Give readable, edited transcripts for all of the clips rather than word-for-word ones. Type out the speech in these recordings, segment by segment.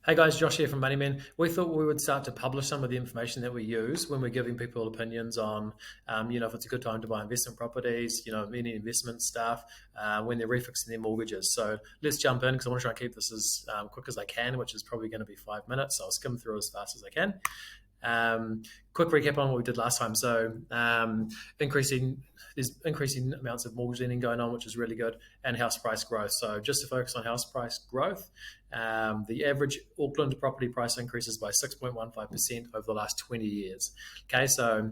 Hey guys, Josh here from Moneyman. We thought we would start to publish some of the information that we use when we're giving people opinions on, if it's a good time to buy investment properties, any investment stuff, when they're refixing their mortgages. So let's jump in because I want to try and keep this as quick as I can, which is probably going to be 5 minutes. So I'll skim through as fast as I can. Um, Quick recap on what we did last time. So there's increasing amounts of mortgage lending going on, which is really good, and house price growth. So just to focus on house price growth, the average Auckland property price increases by 6.15% over the last 20 years. Okay, so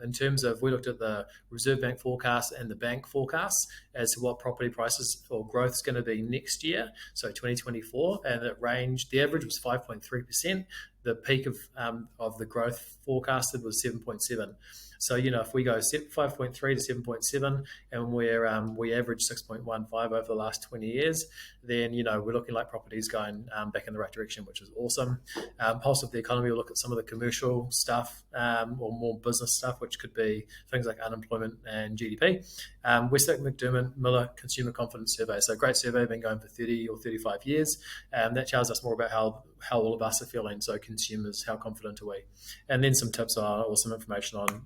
in terms of, we looked at the Reserve Bank forecast and the bank forecasts as to what property prices or growth is going to be next year, so 2024, and it ranged, the average was 5.3%. The peak of the growth forecasted was 7.7. So if we go 5.3 to 7.7, and we average 6.15 over the last 20 years, then we're looking like properties going back in the right direction, which is awesome. Pulse of the economy, we'll look at some of the commercial stuff or more business stuff, which could be things like unemployment and GDP. Westpac McDermott Miller Consumer Confidence Survey. So great survey, been going for 30 or 35 years. That tells us more about how all of us are feeling. So consumers, how confident are we? And then some tips or some information on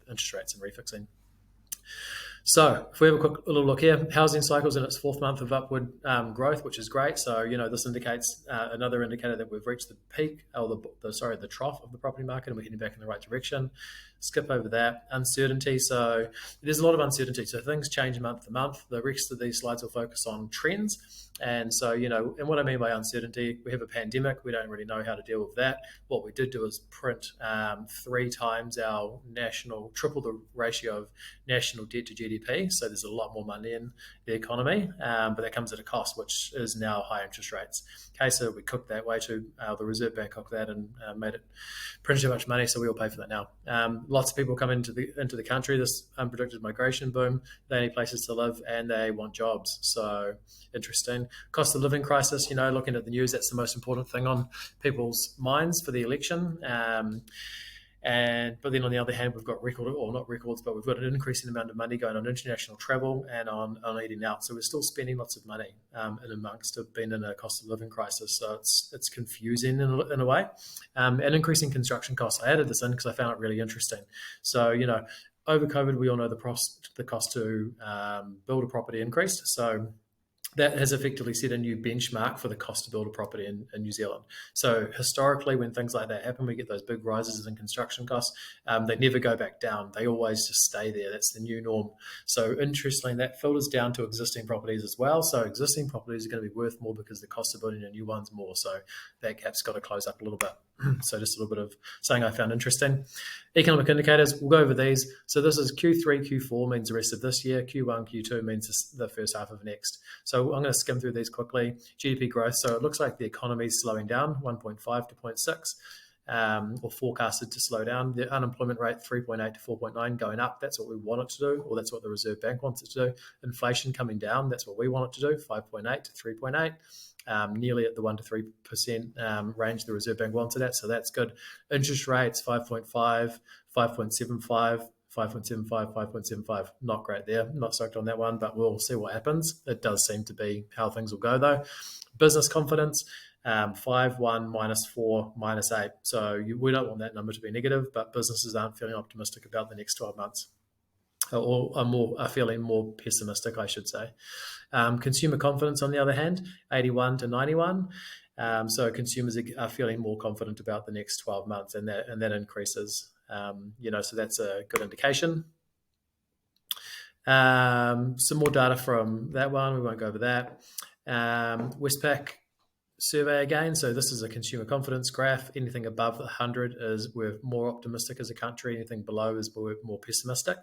interest rates and refixing. So if we have a quick little look here, housing cycle's in its fourth month of upward growth, which is great. So this indicates another indicator that we've reached the peak, or the trough of the property market, and we're heading back in the right direction. Skip over that. Uncertainty. So there's a lot of uncertainty. So things change month to month. The rest of these slides will focus on trends. And so, and what I mean by uncertainty, we have a pandemic. We don't really know how to deal with that. What we did do is print 3 times our triple the ratio of national debt to GDP. So there's a lot more money in the economy, but that comes at a cost, which is now high interest rates. Okay, so we cooked that way too. The Reserve Bank cooked that and made it print too much money, so we all pay for that now. Lots of people come into the country, this unpredicted migration boom. They need places to live and they want jobs. So interesting. Cost of living crisis, looking at the news, that's the most important thing on people's minds for the election. But then on the other hand, we've got we've got an increasing amount of money going on international travel and on eating out. So we're still spending lots of money in amongst being in a cost of living crisis. So it's confusing in a way. And increasing construction costs. I added this in because I found it really interesting. So, over COVID, we all know the cost to build a property increased. So that has effectively set a new benchmark for the cost to build a property in New Zealand. So historically, when things like that happen, we get those big rises in construction costs. They never go back down. They always just stay there. That's the new norm. So interestingly, that filters down to existing properties as well. So existing properties are going to be worth more because the cost of building a new one's more. So that gap's got to close up a little bit. So just a little bit of something I found interesting. Economic indicators, we'll go over these. So this is Q3, Q4 means the rest of this year. Q1, Q2 means the first half of next. So I'm going to skim through these quickly. GDP growth, so it looks like the economy is slowing down, 1.5 to 0.6, or forecasted to slow down. The unemployment rate, 3.8 to 4.9, going up. That's what we want it to do, or that's what the Reserve Bank wants it to do. Inflation coming down, that's what we want it to do, 5.8 to 3.8. Nearly at the 1 to 3% range the Reserve Bank wants it at, so that's good. Interest rates, 5.5, 5.75, 5.75, 5.75. Not great there. Not stoked on that one, but we'll see what happens. It does seem to be how things will go, though. Business confidence, 5, 1, -4, -8. So we don't want that number to be negative, but businesses aren't feeling optimistic about the next 12 months. Or are feeling more pessimistic, I should say. Consumer confidence, on the other hand, 81 to 91. So consumers are feeling more confident about the next 12 months, and that increases. So that's a good indication. Some more data from that one. We won't go over that. Westpac survey again. So this is a consumer confidence graph. Anything above 100 is we're more optimistic as a country. Anything below is we're more pessimistic.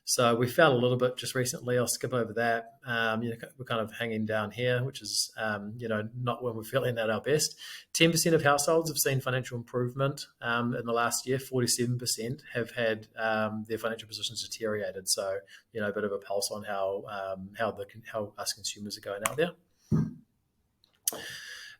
So we fell a little bit just recently. I'll skip over that. We're kind of hanging down here, which is, not when we're feeling at our best. 10% of households have seen financial improvement in the last year. 47% have had their financial positions deteriorated. So, a bit of a pulse on how us consumers are going out there.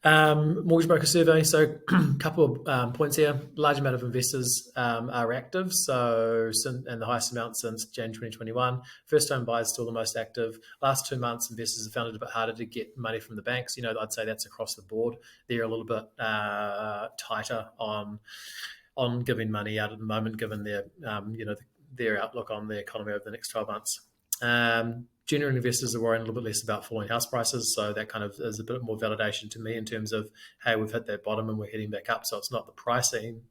Mortgage broker survey. So, a couple of points here. Large amount of investors are active. So, and the highest amount since January 2021. First time buyers still the most active. Last 2 months, investors have found it a bit harder to get money from the banks. I'd say that's across the board. They're a little bit tighter on giving money out at the moment, given their their outlook on the economy over the next 12 months. General investors are worrying a little bit less about falling house prices, so that kind of is a bit more validation to me in terms of, hey, we've hit that bottom and we're heading back up. So it's not the pricing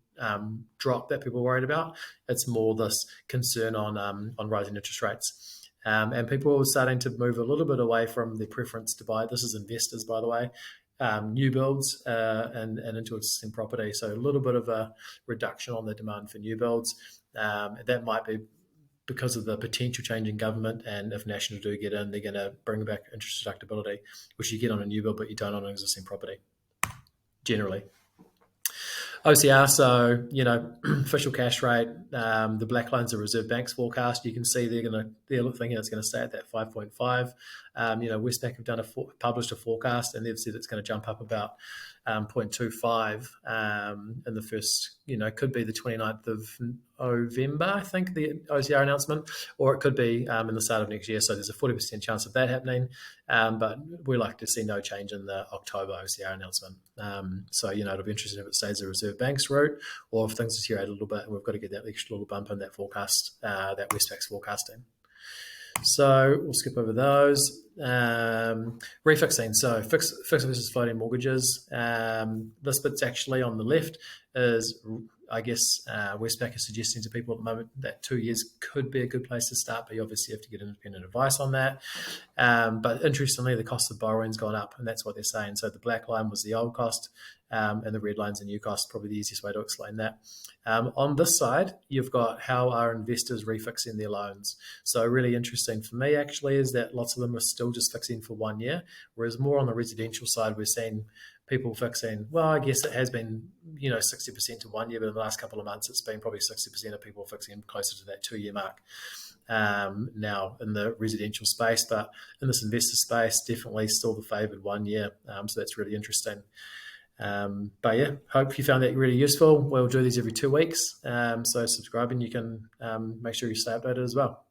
drop that people are worried about; it's more this concern on rising interest rates. And people are starting to move a little bit away from their preference to buy. This is investors, by the way, new builds and into existing property. So a little bit of a reduction on the demand for new builds. That might be because of the potential change in government, and if National do get in, they're going to bring back interest deductibility, which you get on a new build, but you don't on an existing property, generally. OCR, so official cash rate. The black line's a Reserve Bank's forecast. You can see they're thinking it's going to stay at that 5.5. Westpac have published a forecast, and they've said it's going to jump up about 0.25 in the first. Could be the 29th of November, I think, the OCR announcement, or it could be in the start of next year. So there's a 40% chance of that happening, but we like to see no change in the October OCR announcement. So it'll be interesting if it stays the Reserve Bank's route, or if things deteriorate a little bit and we've got to get that extra little bump in that forecast, that Westpac's forecasting. So we'll skip over those. Refixing, so fixed versus floating mortgages. This bit's actually on the left is, I guess, Westpac is suggesting to people at the moment that 2 years could be a good place to start, but you obviously have to get independent advice on that. But interestingly, the cost of borrowing's gone up, and that's what they're saying. So the black line was the old cost, and the red line's the new cost, probably the easiest way to explain that. On this side, you've got how are investors refixing their loans. So really interesting for me, actually, is that lots of them are still just fixing for 1 year, whereas more on the residential side, we're seeing people fixing, well, I guess it has been, 60% to 1 year, but in the last couple of months, it's been probably 60% of people fixing closer to that 2 year mark now in the residential space. But in this investor space, definitely still the favoured 1 year. So that's really interesting. But yeah, hope you found that really useful. We'll do these every 2 weeks. So subscribing, you can make sure you stay updated as well.